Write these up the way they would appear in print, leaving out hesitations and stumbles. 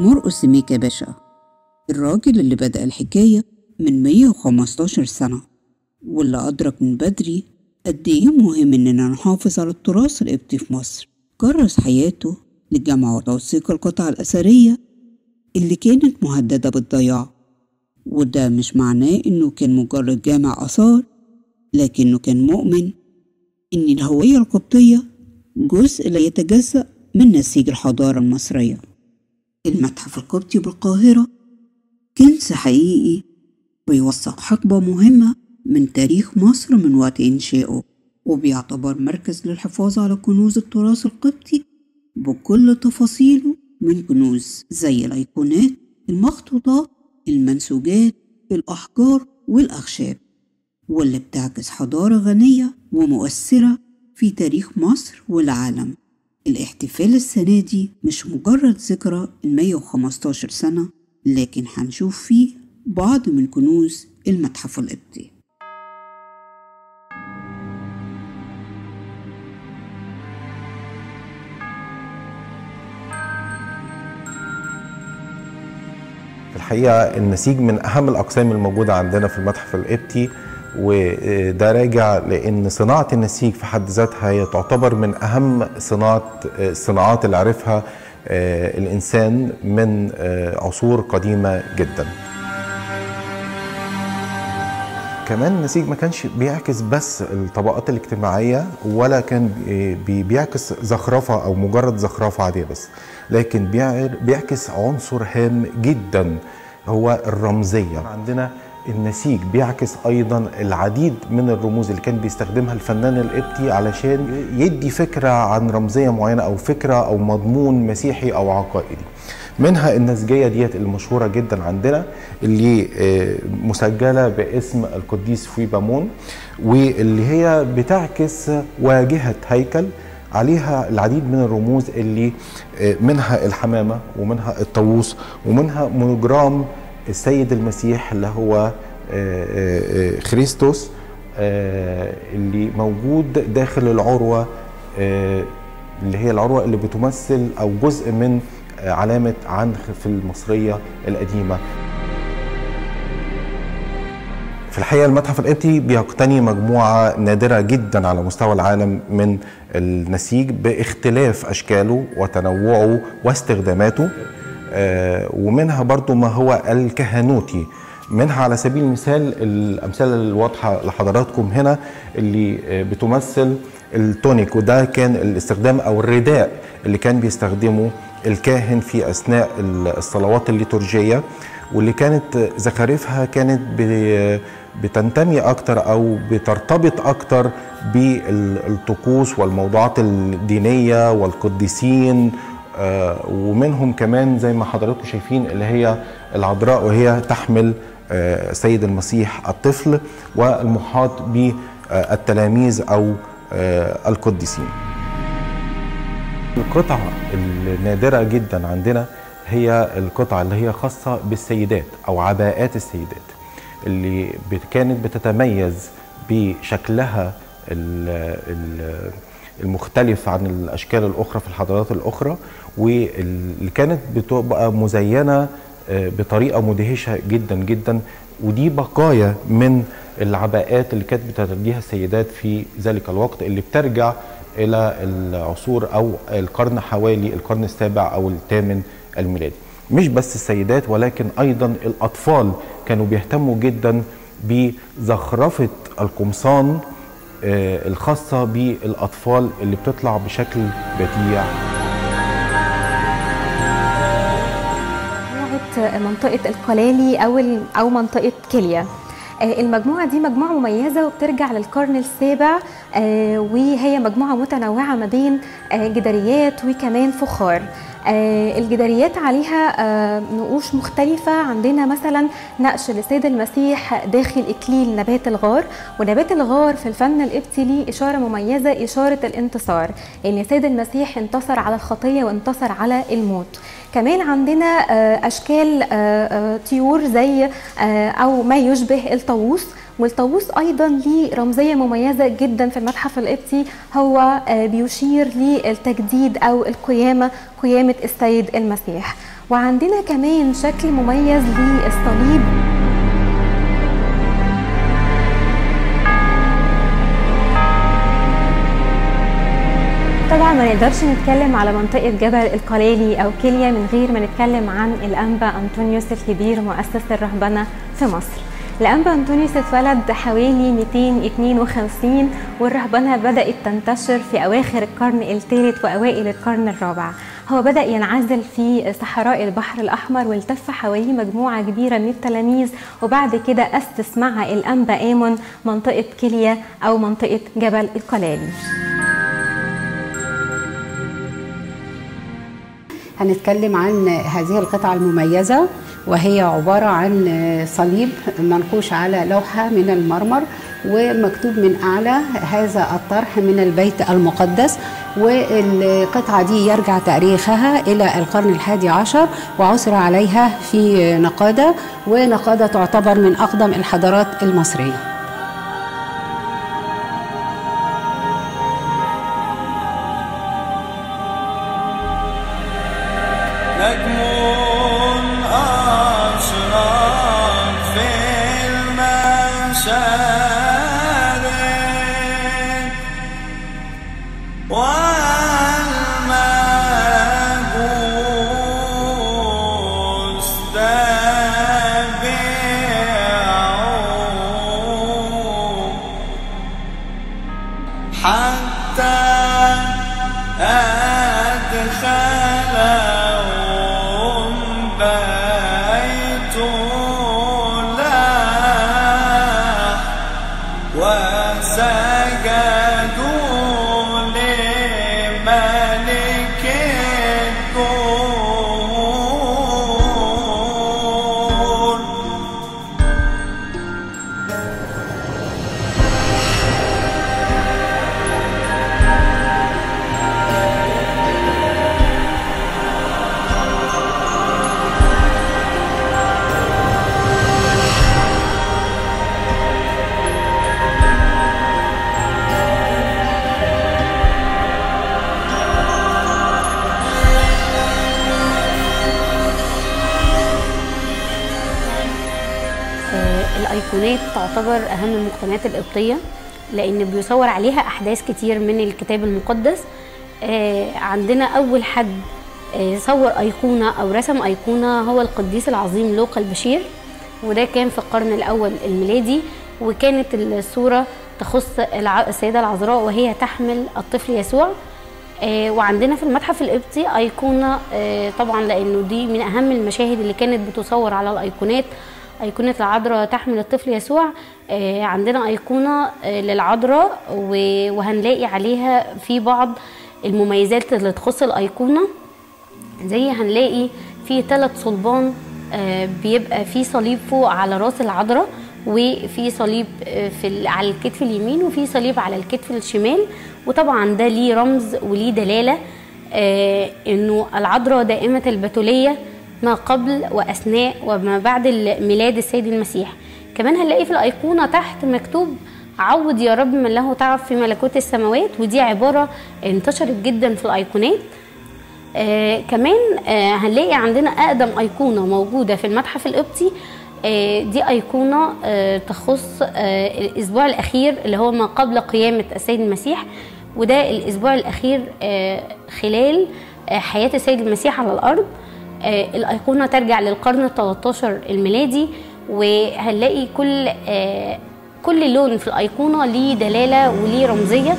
مرقس ميكا باشا، الراجل اللي بدأ الحكاية من 115 سنة، واللي أدرك من بدري قد إيه مهم إننا نحافظ على التراث القبطي في مصر. كرس حياته لجمع وتوثيق القطع الأثرية اللي كانت مهددة بالضياع، وده مش معناه إنه كان مجرد جامع آثار، لكنه كان مؤمن إن الهوية القبطية جزء لا يتجزأ من نسيج الحضارة المصرية. المتحف القبطي بالقاهرة كنز حقيقي بيوثق حقبة مهمة من تاريخ مصر من وقت إنشائه، وبيعتبر مركز للحفاظ على كنوز التراث القبطي بكل تفاصيله، من كنوز زي الأيقونات، المخطوطات، المنسوجات، الأحجار والأخشاب، واللي بتعكس حضارة غنية ومؤثرة في تاريخ مصر والعالم. الاحتفال السنة دي مش مجرد ذكرى 115 سنة، لكن هنشوف فيه بعض من كنوز المتحف القبطي. في الحقيقة النسيج من أهم الأقسام الموجودة عندنا في المتحف القبطي، وده راجع لأن صناعة النسيج في حد ذاتها هي تعتبر من أهم الصناعات اللي عرفها الإنسان من عصور قديمة جدا. كمان النسيج ما كانش بيعكس بس الطبقات الاجتماعية، ولا كان بيعكس زخرفة أو مجرد زخرفة عادية بس، لكن بيعكس عنصر هام جدا هو الرمزية. عندنا النسيج بيعكس أيضا العديد من الرموز اللي كان بيستخدمها الفنان القبطي علشان يدي فكرة عن رمزية معينة أو فكرة أو مضمون مسيحي أو عقائدي. منها النسجية ديت المشهورة جدا عندنا اللي مسجلة باسم القديس فيبامون، واللي هي بتعكس واجهة هيكل عليها العديد من الرموز اللي منها الحمامة ومنها الطاووس ومنها مونوجرام السيد المسيح اللي هو خريستوس اللي موجود داخل العروة، اللي هي العروة اللي بتمثل أو جزء من علامة عنخ في المصرية القديمة. في الحقيقة المتحف القبطي بيقتني مجموعة نادرة جدا على مستوى العالم من النسيج باختلاف أشكاله وتنوعه واستخداماته، ومنها برضو ما هو الكهنوتي. منها على سبيل المثال الأمثلة الواضحة لحضراتكم هنا اللي بتمثل التونيك، وده كان الاستخدام أو الرداء اللي كان بيستخدمه الكاهن في أثناء الصلوات الليتورجية، واللي كانت زخارفها كانت بتنتمي أكتر أو بترتبط أكتر بالطقوس والموضوعات الدينية والقديسين، ومنهم كمان زي ما حضراتكم شايفين اللي هي العذراء وهي تحمل سيد المسيح الطفل، والمحاط بالتلاميذ أو القديسين. القطع النادرة جدا عندنا هي القطع اللي هي خاصة بالسيدات أو عباءات السيدات، اللي كانت بتتميز بشكلها المختلف عن الأشكال الأخرى في الحضارات الأخرى، واللي كانت بتبقى مزينة بطريقة مدهشة جدا جدا. ودي بقايا من العباءات اللي كانت بترتديها السيدات في ذلك الوقت، اللي بترجع إلى العصور أو القرن حوالي القرن السابع أو الثامن الميلادي. مش بس السيدات ولكن أيضا الأطفال كانوا بيهتموا جدا بزخرفة القمصان الخاصة بالأطفال اللي بتطلع بشكل بديع. منطقة القلالي أو منطقة كليا. المجموعة دي مجموعة مميزة وبترجع للقرن السابع، وهي مجموعة متنوعة ما بين جداريات وكمان فخار. الجداريات عليها نقوش مختلفة. عندنا مثلا نقش للسيد المسيح داخل إكليل نبات الغار، ونبات الغار في الفن القبطي ليه إشارة مميزة، إشارة الانتصار، لأن السيد المسيح انتصر على الخطية وانتصر على الموت. كمان عندنا أشكال طيور زي أو ما يشبه الطاووس، والطاووس أيضا ليه رمزية مميزة جدا في المتحف القبطي، هو بيشير للتجديد أو القيامة، قيامة السيد المسيح. وعندنا كمان شكل مميز للصليب. طبعا ما نقدرش نتكلم على منطقة جبل القلالي أو كيليا من غير ما نتكلم عن الأنبا أنطونيوس الكبير مؤسس الرهبنة في مصر. الأنبا أنطونيوس اتولد حوالي 252 والرهبنة بدأت تنتشر في أواخر القرن الثالث وأوائل القرن الرابع. هو بدأ ينعزل في صحراء البحر الأحمر والتف حواليه مجموعة كبيرة من التلاميذ، وبعد كده أسس مع الأنبا آمون منطقة كيليا أو منطقة جبل القلالي. هنتكلم عن هذه القطعة المميزة، وهي عبارة عن صليب منقوش على لوحة من المرمر ومكتوب من أعلى هذا الطرح من البيت المقدس. والقطعة دي يرجع تاريخها إلى القرن ال11 وعثر عليها في نقادة، ونقادة تعتبر من أقدم الحضارات المصرية. الأيقونات تعتبر أهم المقتنيات القبطية، لأن بيصور عليها أحداث كتير من الكتاب المقدس. عندنا أول حد صور أيقونة أو رسم أيقونة هو القديس العظيم لوقا البشير، وده كان في القرن الأول الميلادي، وكانت الصورة تخص السيدة العذراء وهي تحمل الطفل يسوع. وعندنا في المتحف القبطي أيقونة طبعا لأنه دي من أهم المشاهد اللي كانت بتصور على الأيقونات، أيقونة العذراء تحمل الطفل يسوع. عندنا أيقونة للعذراء وهنلاقي عليها في بعض المميزات اللي تخص الأيقونة، زي هنلاقي في 3 صلبان بيبقى في صليب فوق على راس العذراء، وفي صليب على الكتف اليمين، وفي صليب على الكتف الشمال. وطبعا ده ليه رمز وليه دلالة انه العذراء دائمة البتولية ما قبل وأثناء وما بعد ميلاد السيد المسيح. كمان هنلاقي في الأيقونة تحت مكتوب عوض يا رب من له تعب في ملكوت السماوات، ودي عبارة انتشرت جدا في الأيقونات. كمان هنلاقي عندنا أقدم أيقونة موجودة في المتحف القبطي، دي أيقونة تخص الأسبوع الأخير اللي هو ما قبل قيامة السيد المسيح، وده الأسبوع الأخير خلال حياة السيد المسيح على الأرض. الأيقونة ترجع للقرن ال13 الميلادي، وهنلاقي كل لون في الأيقونة ليه دلالة وليه رمزية.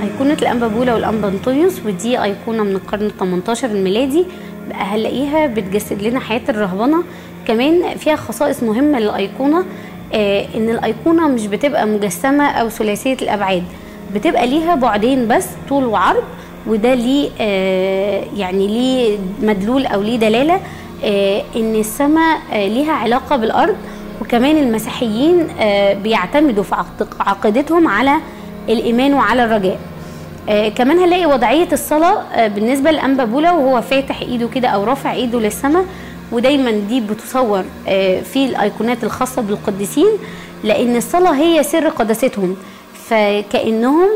أيقونة الأنبا بولا والأنبا أنطونيوس، ودي أيقونة من القرن ال18 الميلادي، هنلاقيها بتجسد لنا حياة الرهبنة. كمان فيها خصائص مهمة للأيقونة، إن الأيقونة مش بتبقى مجسمة أو ثلاثية الأبعاد، بتبقى ليها بعدين بس، طول وعرض، وده ليه يعني ليه مدلول أو ليه دلالة إن السماء ليها علاقة بالأرض. وكمان المسيحيين بيعتمدوا في عقيدتهم على الإيمان وعلى الرجاء. كمان هنلاقي وضعية الصلاة بالنسبة للأنبا بولا وهو فاتح إيده كده أو رافع إيده للسماء، ودايما دي بتصور في الأيقونات الخاصة بالقديسين، لأن الصلاة هي سر قداستهم، فكأنهم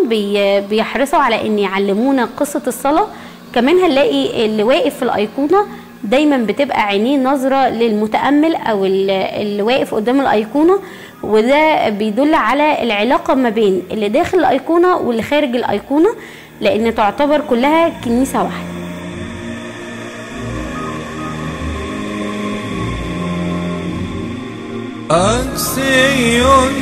بيحرصوا على أن يعلمونا قصة الصلاة. كمان هنلاقي اللي واقف في الأيقونة دايما بتبقى عينيه نظرة للمتأمل أو اللي واقف قدام الأيقونة، وده بيدل على العلاقة ما بين اللي داخل الأيقونة واللي خارج الأيقونة، لأن تعتبر كلها كنيسة واحدة. أكسيون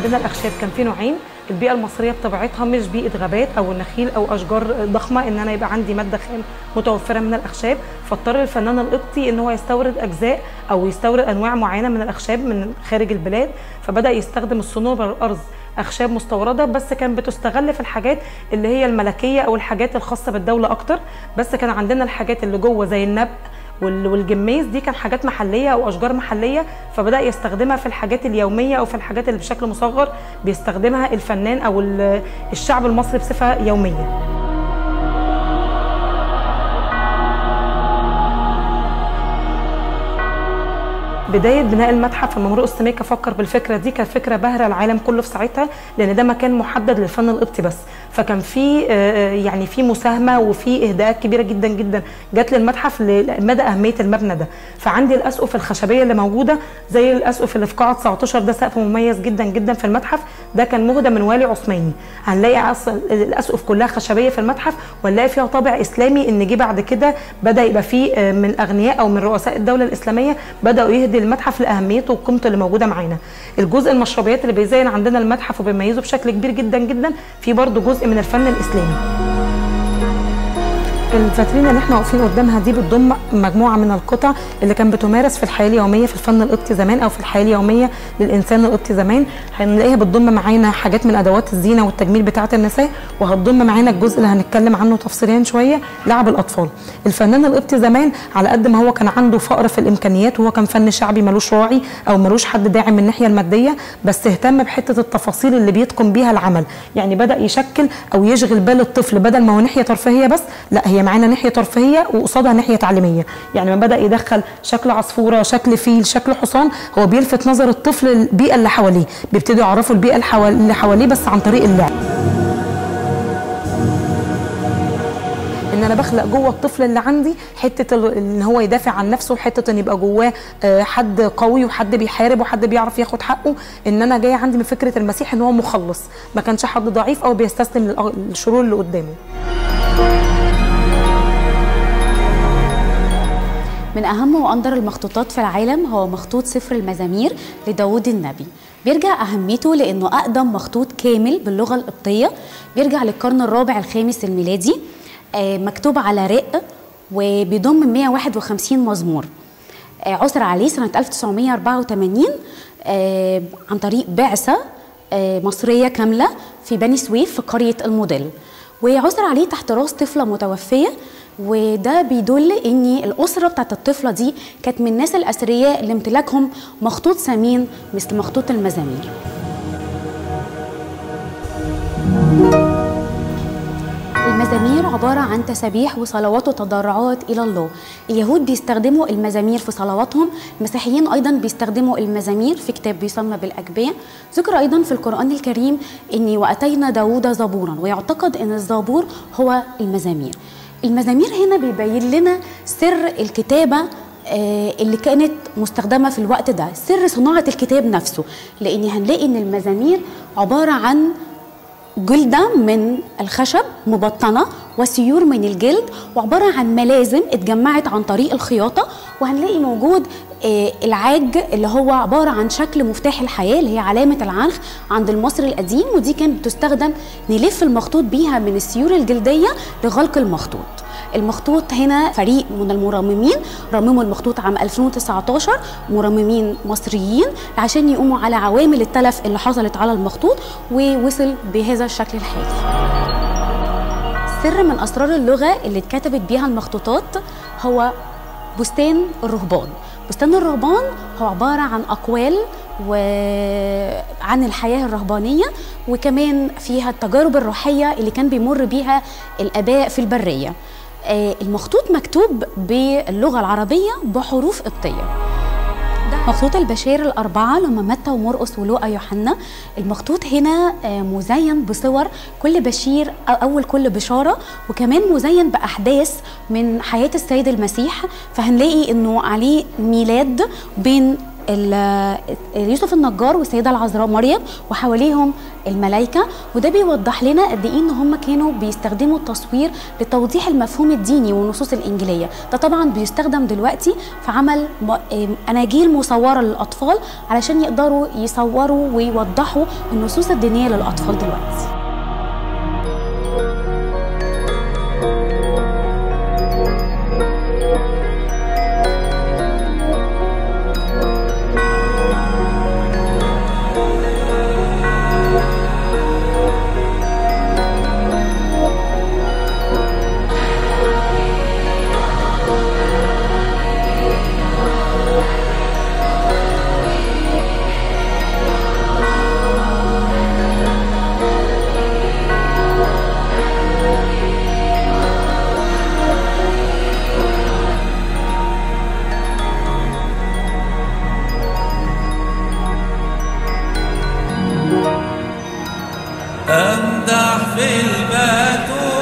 الأخشاب كان في نوعين. البيئة المصرية بطبيعتها مش بيئة غابات أو نخيل أو أشجار ضخمة إن أنا يبقى عندي مادة خام متوفرة من الأخشاب، فاضطر الفنان القبطي إن هو يستورد أجزاء أو يستورد أنواع معينة من الأخشاب من خارج البلاد، فبدأ يستخدم الصنوبر الأرز أخشاب مستوردة، بس كان بتستغل في الحاجات اللي هي الملكية أو الحاجات الخاصة بالدولة أكتر. بس كان عندنا الحاجات اللي جوه زي النبق والجميز دي كان حاجات محليه او اشجار محليه، فبدا يستخدمها في الحاجات اليوميه او في الحاجات اللي بشكل مصغر بيستخدمها الفنان او الشعب المصري بصفه يوميه. بداية بناء المتحف الممرؤ السميكة فكر بالفكرة دي، كانت فكرة باهرة العالم كله في ساعتها، لأن ده مكان محدد للفن القبطي بس، فكان في يعني في مساهمة وفي إهداءات كبيرة جدا جدا جت للمتحف لمدى أهمية المبنى ده. فعندي الأسقف الخشبية اللي موجودة زي الأسقف اللي في قاعة 19، ده سقف مميز جدا جدا في المتحف، ده كان مهدى من والي عثماني. هنلاقي الأسقف كلها خشبية في المتحف، ونلاقي فيها طابع إسلامي، إن جه بعد كده بدأ يبقى فيه من الأغنياء أو من رؤساء الدولة الإسلامية بدأوا يهدي المتحف لأهميته وقيمته اللي موجودة معانا. الجزء المشربيات اللي بيزين عندنا المتحف وبيميزه بشكل كبير جدا جدا، في برضه جزء من الفن الإسلامي. الفاترينا اللي احنا واقفين قدامها دي بتضم مجموعه من القطع اللي كانت بتمارس في الحياه اليوميه في الفن القبطي زمان او في الحياه اليوميه للانسان القبطي زمان. هنلاقيها بتضم معانا حاجات من ادوات الزينه والتجميل بتاعه النساء، وهتضم معانا الجزء اللي هنتكلم عنه تفصيليا شويه لعب الاطفال. الفنان القبطي زمان على قد ما هو كان عنده فقر في الامكانيات، وهو كان فن شعبي ملوش راعي او ملوش حد داعم من الناحيه الماديه، بس اهتم بحته التفاصيل اللي بيتقن بيها العمل. يعني بدا يشكل او يشغل بال الطفل، بدل ما هو ناحيه ترفيهيه بس، لا هي معانا ناحيه ترفيهيه وقصادها ناحيه تعليميه. يعني ما بدا يدخل شكل عصفوره، شكل فيل، شكل حصان، هو بيلفت نظر الطفل البيئه اللي حواليه، بيبتدوا يعرفوا البيئه اللي حواليه بس عن طريق اللعب. ان انا بخلق جوه الطفل اللي عندي حته ان هو يدافع عن نفسه، وحته ان يبقى جواه حد قوي وحد بيحارب وحد بيعرف ياخد حقه. ان انا جايه عندي من فكره المسيح ان هو مخلص، ما كانش حد ضعيف او بيستسلم للشرور اللي قدامه. من أهم وأندر المخطوطات في العالم هو مخطوط سفر المزامير لداود النبي. بيرجع أهميته لأنه أقدم مخطوط كامل باللغة القبطية، بيرجع للقرن الرابع الخامس الميلادي، مكتوب على رق وبيضم 151 مزمور. عثر عليه سنة 1984 عن طريق بعثة مصرية كاملة في بني سويف في قرية الموديل، وعثر عليه تحت راس طفلة متوفية، وده بيدل ان الاسره بتاعت الطفله دي كانت من الناس الاثرياء اللي امتلاكهم مخطوط ثمين مثل مخطوط المزامير. المزامير عبارة عن تسابيح وصلوات وتضرعات إلى الله. اليهود بيستخدموا المزامير في صلواتهم، المسيحيين أيضا بيستخدموا المزامير في كتاب بيسمى بالأجبية. ذكر أيضا في القرآن الكريم إني وأتينا داود زبورا، ويعتقد أن الزبور هو المزامير. المزامير هنا بيبين لنا سر الكتابة اللي كانت مستخدمة في الوقت ده، سر صناعة الكتاب نفسه، لأن هنلاقي إن المزامير عبارة عن جلدة من الخشب مبطنة وسيور من الجلد، وعبارة عن ملازم اتجمعت عن طريق الخياطة. وهنلاقي موجود العاج اللي هو عبارة عن شكل مفتاح الحياة اللي هي علامة العنخ عند المصري القديم، ودي كانت بتستخدم نلف المخطوط بيها من السيور الجلدية لغلق المخطوط. المخطوط هنا فريق من المرممين رمموا المخطوط عام 2019، مرممين مصريين، عشان يقوموا على عوامل التلف اللي حصلت على المخطوط، ووصل بهذا الشكل الحالي. سر من أسرار اللغة اللي اتكتبت بيها المخطوطات هو بستان الرهبان. بستان الرهبان هو عبارة عن أقوال وعن الحياة الرهبانية، وكمان فيها التجارب الروحية اللي كان بيمر بيها الآباء في البرية. المخطوط مكتوب باللغة العربية بحروف قبطية. مخطوط البشائر الأربعة لما متى ومرقس ولوقا يوحنا، المخطوط هنا مزين بصور كل بشير أول كل بشارة، وكمان مزين بأحداث من حياة السيد المسيح. فهنلاقي إنه عليه ميلاد بين يوسف النجار والسيدة العذراء مريم وحواليهم الملائكة، وده بيوضح لنا قد ايه ان هم كانوا بيستخدموا التصوير لتوضيح المفهوم الديني والنصوص الإنجيلية. ده طبعا بيستخدم دلوقتي في عمل أناجيل مصورة للأطفال علشان يقدروا يصوروا ويوضحوا النصوص الدينية للأطفال دلوقتي. أمدح في البتول